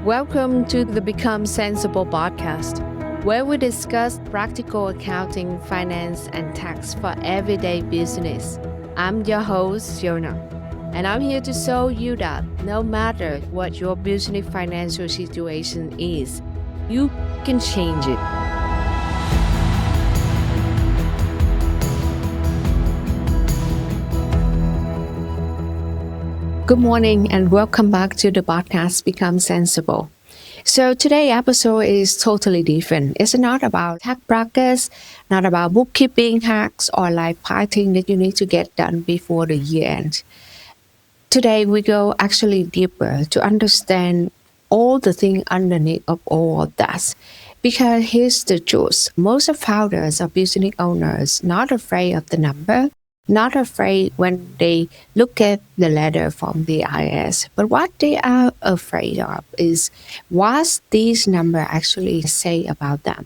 Welcome to the Become Sensible podcast, where we discuss practical accounting, finance, and tax for everyday business. I'm your host, Fiona, and I'm here to show you that no matter what your business financial situation is, you can change it. Good morning and welcome back to the podcast Become Sensible. So today's episode is totally different. It's not about tax brackets, not about bookkeeping hacks or life hacking that you need to get done before the year end. Today we go actually deeper to understand all the things underneath of all of that. Because here's the truth. Most of founders or business owners not afraid of the number, not afraid when they look at the letter from the IRS. But what they are afraid of is what these numbers actually say about them.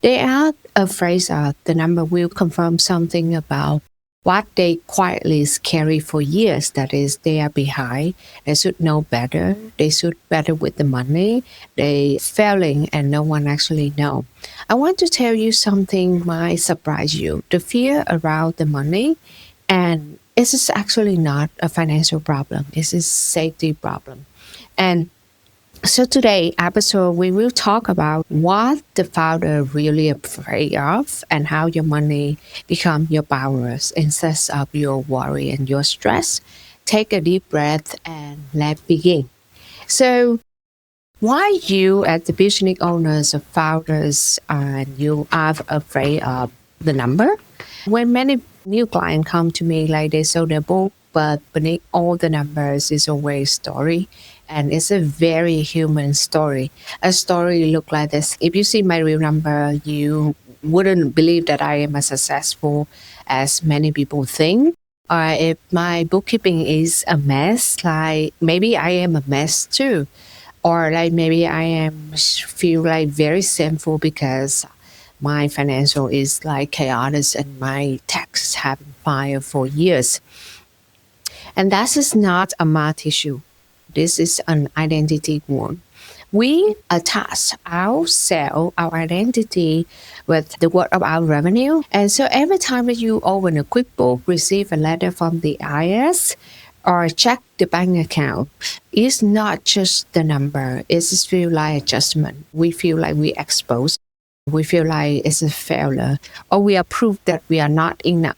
They are afraid of the number will confirm something about what they quietly carry for years. That is, they are behind. They should know better. They should better with the money. They failing and no one actually know. I want to tell you something might surprise you. The fear around the money, and this is actually not a financial problem. It's a safety problem. And so today episode, we will talk about what the founder really afraid of and how your money become your powers instead of your worry and your stress. Take a deep breath and let's begin. So why you as the business owners or founders and you are afraid of the number? When many new clients come to me like they sold their book, but beneath all the numbers is always story. And it's a very human story. A story look like this. If you see my real number, you wouldn't believe that I am as successful as many people think. Or if my bookkeeping is a mess, like maybe I am a mess too. Or like maybe I am feel like very sinful because my financial is like chaotic and my tax have been filed for years. And that is not a math issue. This is an identity one. We attach ourselves, our identity with the word of our revenue. And so every time that you open a QuickBook, receive a letter from the IRS, or check the bank account, it's not just the number. It just feel like adjustment. We feel like we exposed. We feel like it's a failure, or we are proof that we are not enough.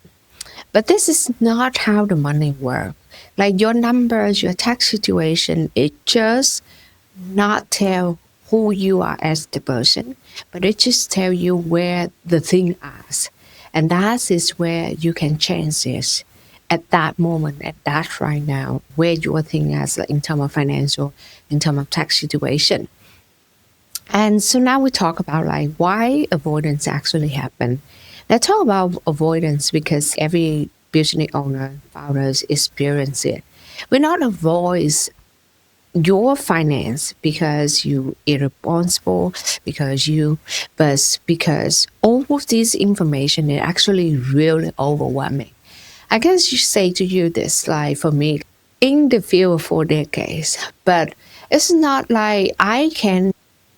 But this is not how the money works. Like your numbers, your tax situation, it just not tell who you are as the person, but it just tell you where the thing is. And that is where you can change this at that moment, at that right now, where your thing is in terms of financial, in terms of tax situation. And so now we talk about like why avoidance actually happen. Let's talk about avoidance because every business owner, founders experience it. We not avoid your finance because you irresponsible, but because all of this information is actually really overwhelming. I guess you say to you this, like for me, in the field for decades, but it's not like I can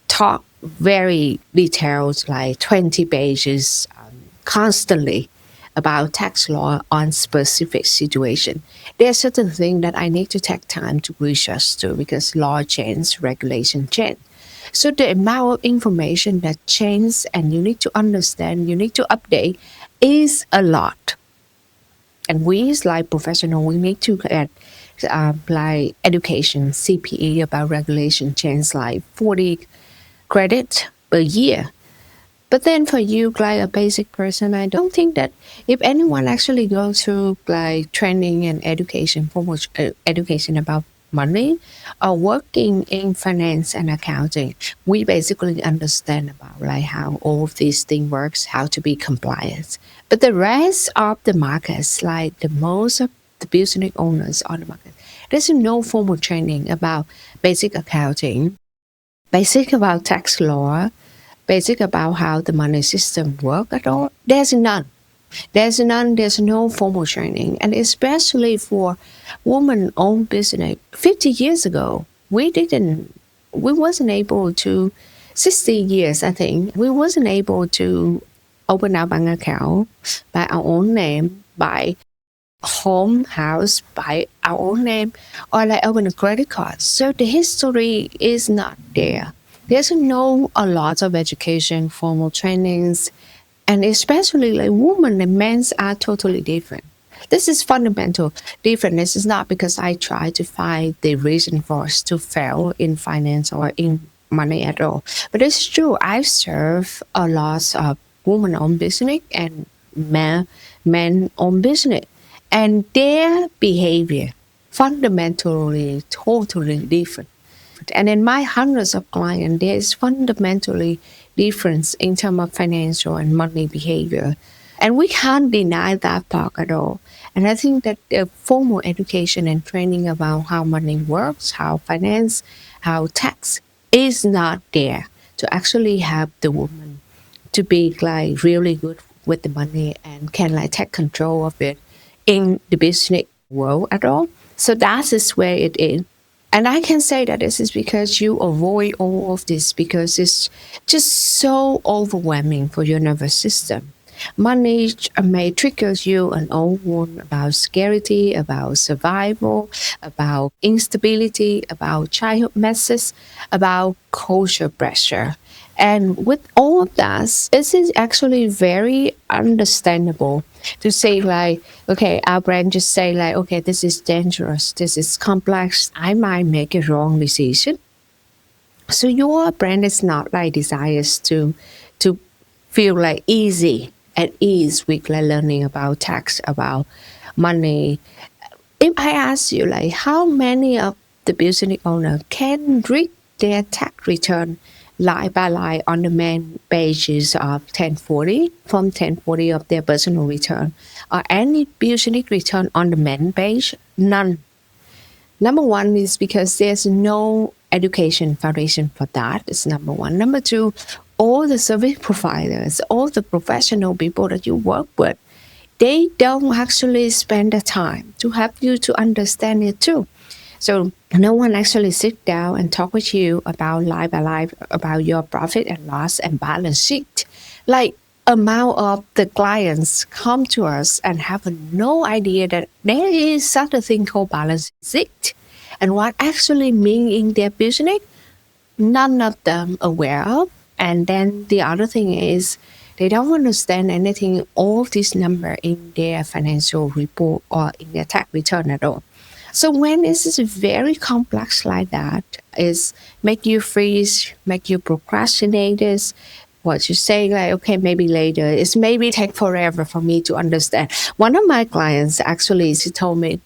talk very detailed, like 20 pages constantly about tax law on specific situation. There are certain things that I need to take time to research to because law change, regulation change. So the amount of information that changes and you need to understand, you need to update is a lot. And we as like professional, we need to get like education, CPE about regulation change like 40 credit per year. But then for you, like a basic person, I don't think that if anyone actually goes through like training and education, formal education about money or working in finance and accounting, we basically understand about like how all of these things works, how to be compliant. But the rest of the markets, like the most of the business owners on the market, there's no formal training about basic accounting, basic about tax law, basic about how the money system work at all. There's none. There's no formal training. And especially for women-owned business, 50 years ago, we didn't we wasn't able to 60 years, I think, we wasn't able to open our bank account by our own name, by home, house, by our own name, or like open a credit card. So the history is not there. There's no a lot of education, formal trainings, and especially like women and men's are totally different. This is fundamental difference. It's not because I try to find the reason for us to fail in finance or in money at all. But it's true. I've served a lot of women-owned business and men-owned business, and their behavior fundamentally totally different. And in my hundreds of clients, there is fundamentally difference in terms of financial and money behavior. And we can't deny that part at all. And I think that the formal education and training about how money works, how finance, how tax is not there to actually help the woman to be like really good with the money and can like take control of it in the business world at all. So that is where it is. And I can say that this is because you avoid all of this because it's just so overwhelming for your nervous system. Money may trigger you an old one about scarcity, about survival, about instability, about childhood messes, about culture pressure. And with all of that, this is actually very understandable to say like, okay, our brain just say like, okay, this is dangerous, this is complex, I might make a wrong decision. So your brain is not like desires to feel like easy at ease with like learning about tax, about money. If I ask you like how many of the business owner can read their tax return line by line on the main pages of 1040 from 1040 of their personal return or any business return on the main page? None. Number one is because there's no education foundation for that. It's number one. Number two, all the service providers, all the professional people that you work with, they don't actually spend the time to help you to understand it too. So no one actually sit down and talk with you about line by line about your profit and loss and balance sheet. Like amount of the clients come to us and have no idea that there is such a thing called balance sheet and what actually mean in their business. None of them aware of. And then the other thing is they don't understand anything all these number in their financial report or in their tax return at all. So when it's just very complex like that, is make you freeze, make you procrastinate this, what you say like, okay, maybe later. It's maybe take forever for me to understand. One of my clients actually, she told me,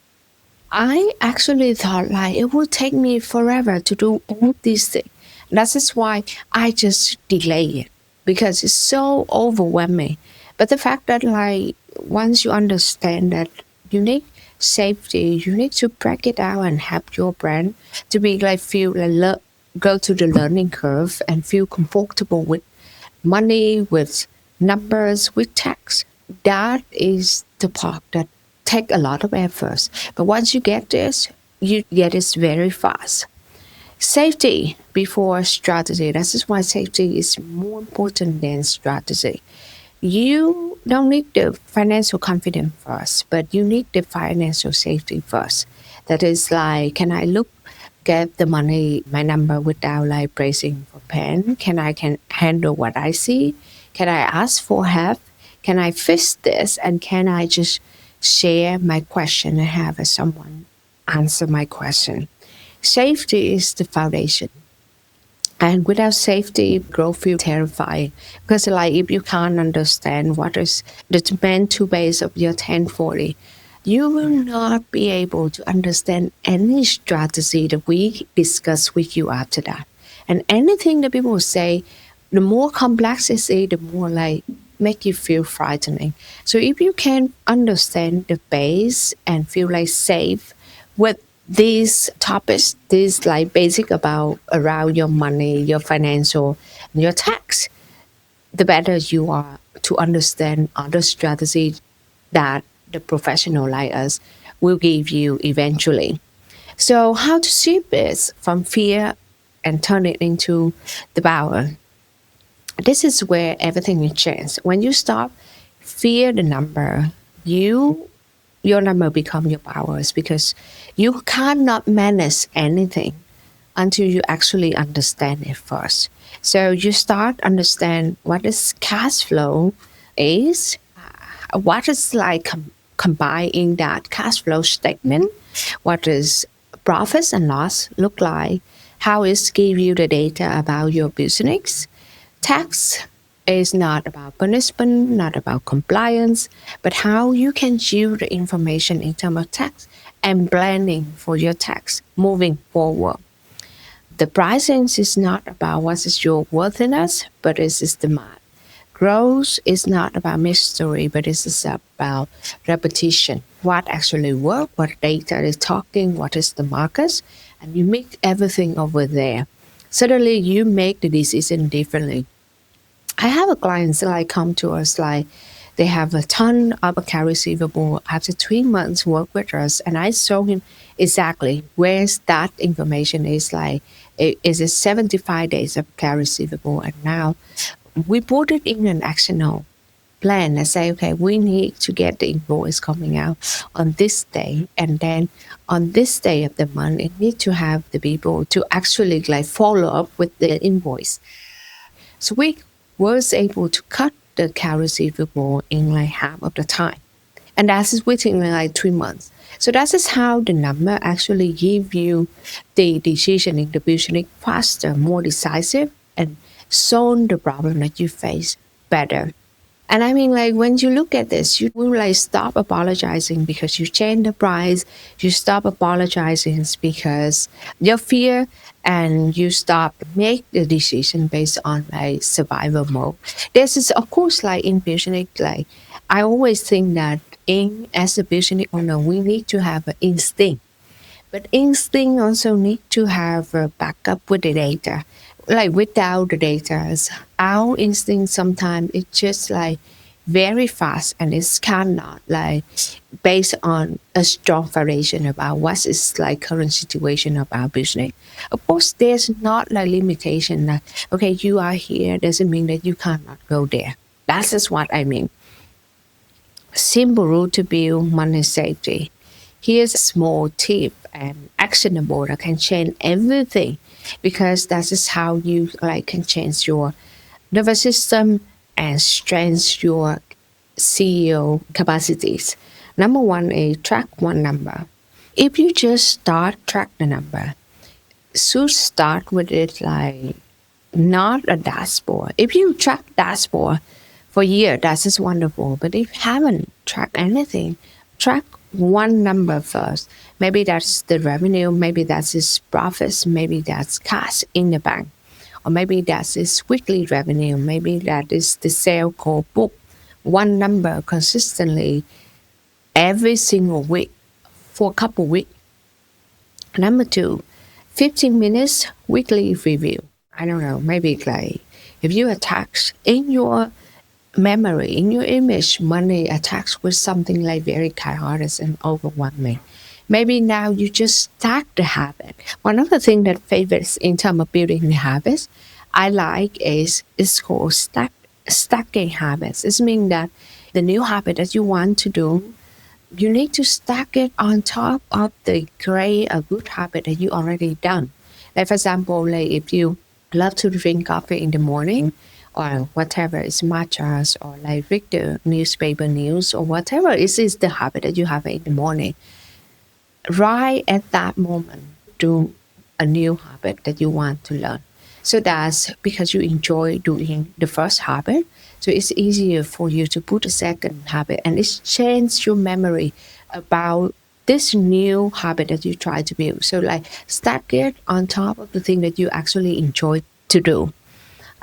I actually thought like it would take me forever to do all these things. That is why I just delay it because it's so overwhelming. But the fact that like once you understand that you need safety, you need to break it down and help your brain to be like feel like go to the learning curve and feel comfortable with money, with numbers, with text. That is the part that take a lot of efforts. But once you get this, you get this very fast. Safety before strategy. That is why safety is more important than strategy. You don't need the financial confidence first, but you need the financial safety first. That is like, can I look get the money, my number without like bracing for pain? Can handle what I see? Can I ask for help? Can I fix this? And can I just share my question and have someone answer my question? Safety is the foundation. And without safety, growth feels terrifying. Because like if you can't understand what is the main two base of your 1040, you will not be able to understand any strategy that we discuss with you after that. And anything that people say, the more complex it is, the more like make you feel frightening. So if you can understand the base and feel like safe with these topics, these like basic about around your money, your financial, and your tax, the better you are to understand other strategies that the professional like us will give you eventually. So how to shift this from fear and turn it into the power. This is where everything will change. When you stop fear the number, your number become your powers because you cannot manage anything until you actually understand it first. So you start understand what is cash flow is, what is like combining that cash flow statement, what is profits and loss look like, how it give you the data about your business. Tax is not about punishment, not about compliance, but how you can use the information in terms of tax and planning for your tax moving forward. The pricing is not about what is your worthiness, but it is the math. Growth is not about mystery, but it is about repetition. What actually works, what data is talking, what is the markets, and you make everything over there. Suddenly you make the decision differently. I have a clients like come to us like they have a ton of account receivable after 3 months work with us, and I show him exactly where's that information is like. Is it 75 days of account receivable, and now we put it in an actionable plan and say, okay, we need to get the invoice coming out on this day, and then on this day of the month, it need to have the people to actually like follow up with the invoice. So we was able to cut the account receivable in like half of the time. And that's within like 3 months. So that is how the number actually give you the decision in the business faster, more decisive, and solve the problem that you face better. And I mean, like, when you look at this, you will like stop apologizing because you change the price. You stop apologizing because your fear, and you stop make the decision based on like survival mode. This is, of course, like in business, like I always think that in as a business owner, we need to have an instinct, but instinct also need to have a backup with the data. Like without the data, our instinct sometimes it's just like very fast and it's cannot like based on a strong foundation about what is like current situation of our business. Of course, there's not like limitation that okay, you are here doesn't mean that you cannot go there. That's just what I mean. Simple rule to build money safety. Here's a small tip and actionable that can change everything because that is how you like can change your nervous system and strengthen your CEO capacities. Number one is track one number. If you just start track the number, should start with it like not a dashboard. If you track dashboard for a year, that is wonderful. But if you haven't tracked anything, track one number first. Maybe that's the revenue, maybe that's his profits, maybe that's cash in the bank, or maybe that's his weekly revenue, maybe that is the sale call book. One number consistently every single week for a couple weeks. Number two, 15 minutes weekly review. I don't know, maybe like if you attach in your memory, in your image, money attached with something like very chaotic and overwhelming. Maybe now you just stack the habit. One of the things that favors in terms of building the habits I like is it's called stacking habits. It means that the new habit that you want to do, you need to stack it on top of the great a good habit that you already done. Like for example, like if you love to drink coffee in the morning or whatever is matchas or like read the newspaper news or whatever it is the habit that you have in the morning, right at that moment do a new habit that you want to learn. So that's because you enjoy doing the first habit. So it's easier for you to put a second habit and it's change your memory about this new habit that you try to build. So like stack it on top of the thing that you actually enjoy to do.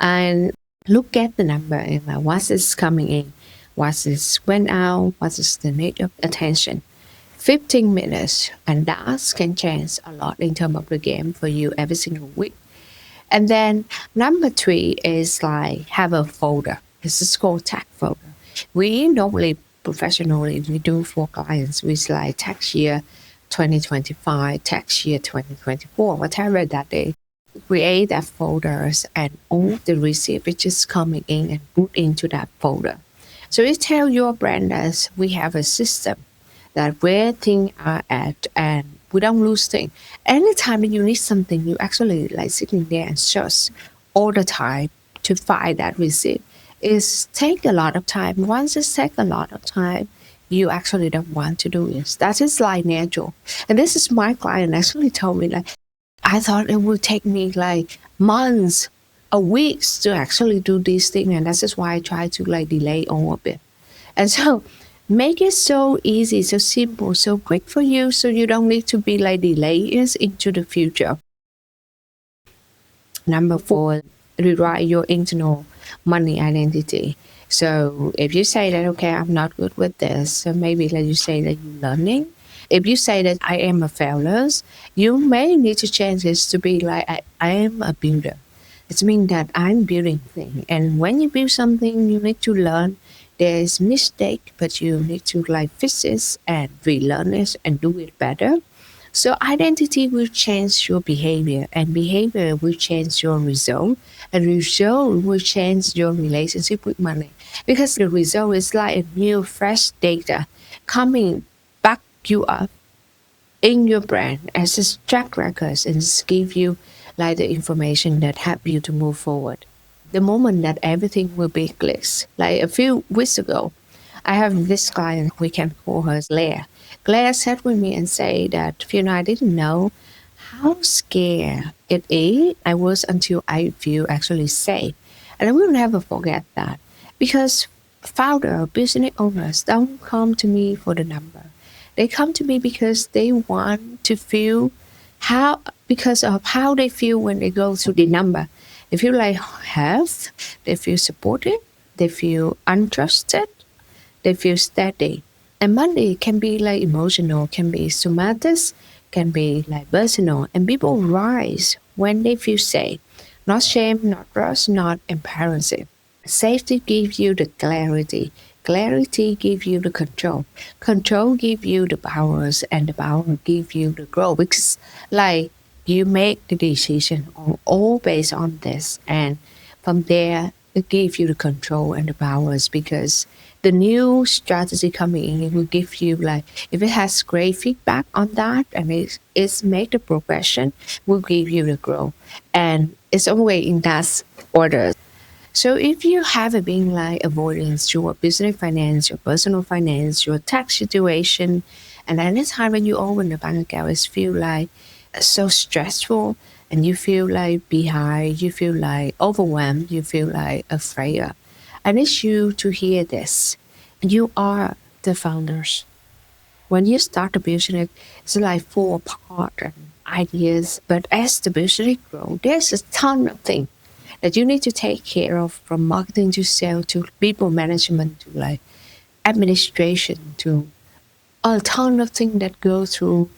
And look at the number and like what is coming in, what is went out, what is the need of attention. 15 minutes and that can change a lot in terms of the game for you every single week. And then number three is like have a folder. This is called tax folder. We normally professionally we do for clients with like tax year 2025, tax year 2024, whatever that is. create that folders and all the receipt which is coming in and put into that folder. So you tell your brand that we have a system that where things are at and we don't lose things. Anytime that you need something, you actually like sitting there and search all the time to find that receipt. It's take a lot of time. Once it takes a lot of time, you actually don't want to do it. That is like natural. And this is my client actually told me like I thought it would take me like months or weeks to actually do this thing, and that's just why I try to like delay all of it. And so make it so easy, so simple, so quick for you so you don't need to be like delaying it into the future. Number four, rewrite your internal money identity. So if you say that, okay, I'm not good with this, so maybe like you say that you're learning. If you say that I am a failure, you may need to change this to be like I am a builder. It means that I'm building things. And when you build something, you need to learn there's mistake, but you need to like fix it and relearn it and do it better. So identity will change your behavior, and behavior will change your result, and result will change your relationship with money. Because the result is like a new, fresh data coming back you up in your brand as a track record and just give you like the information that help you to move forward. The moment that everything will be clicks. Like a few weeks ago, I have this client, we can call her Claire. Claire sat with me and say that, I didn't know how scared it is I was until I feel actually safe. And I will never forget that because founder, business owners don't come to me for the number. They come to me because they want to feel how, because of how they feel when they go through the number. They feel like health, they feel supported, they feel untrusted, they feel steady. And money can be like emotional, can be somatic, can be like personal. And people rise when they feel safe. Not shame, not trust, not embarrassing. Safety gives you the clarity. Clarity gives you the control. Control gives you the powers, and the power gives you the growth. Because like you make the decision on all based on this, and from there it gives you the control and the powers because the new strategy coming in it will give you like if it has great feedback on that and it's make the progression will give you the growth and it's always in that order. So if you have a being like avoidance, your business finance, your personal finance, your tax situation, and anytime when you open the bank account, it feel like so stressful and you feel like behind, you feel like overwhelmed, you feel like afraid. I need you to hear this. You are the founders. When you start a business, it's like fall apart and ideas. But as the business grows, there's a ton of things that you need to take care of from marketing to sales to people management to like administration to a ton of things that go through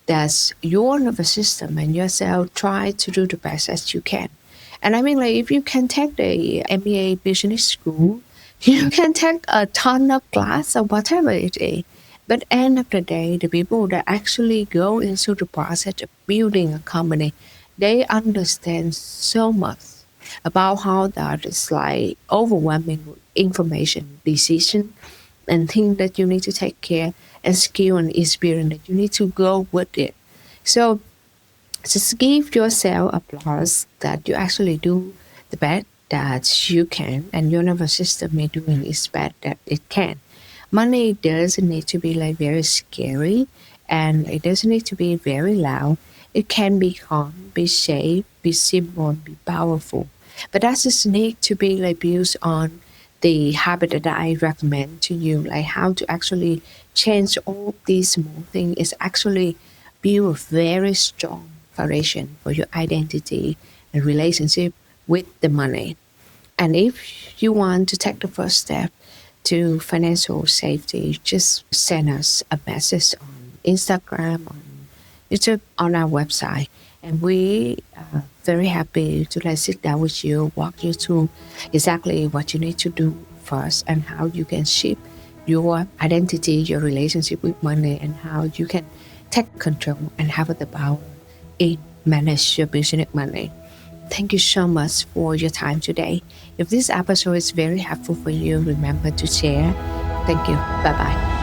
that's your nervous system and yourself try to do the best as you can. And I mean like if you can take the MBA business school, you can take a ton of class or whatever it is. But end of the day, the people that actually go into the process of building a company, they understand so much about how that is like overwhelming with information, decision, and things that you need to take care and skill and experience that you need to go with it. So just give yourself applause that you actually do the best that you can and your nervous system is doing its best that it can. Money doesn't need to be like very scary and it doesn't need to be very loud. It can be calm, be safe, be simple, and be powerful. But that just need to be like built on the habit that I recommend to you, like how to actually change all these small things is actually build a very strong foundation for your identity and relationship with the money. And if you want to take the first step to financial safety, just send us a message on Instagram, on YouTube, on our website. And we are very happy to like sit down with you, walk you through exactly what you need to do first and how you can shape your identity, your relationship with money, and how you can take control and have the power in manage your business money. Thank you so much for your time today. If this episode is very helpful for you, remember to share. Thank you. Bye bye.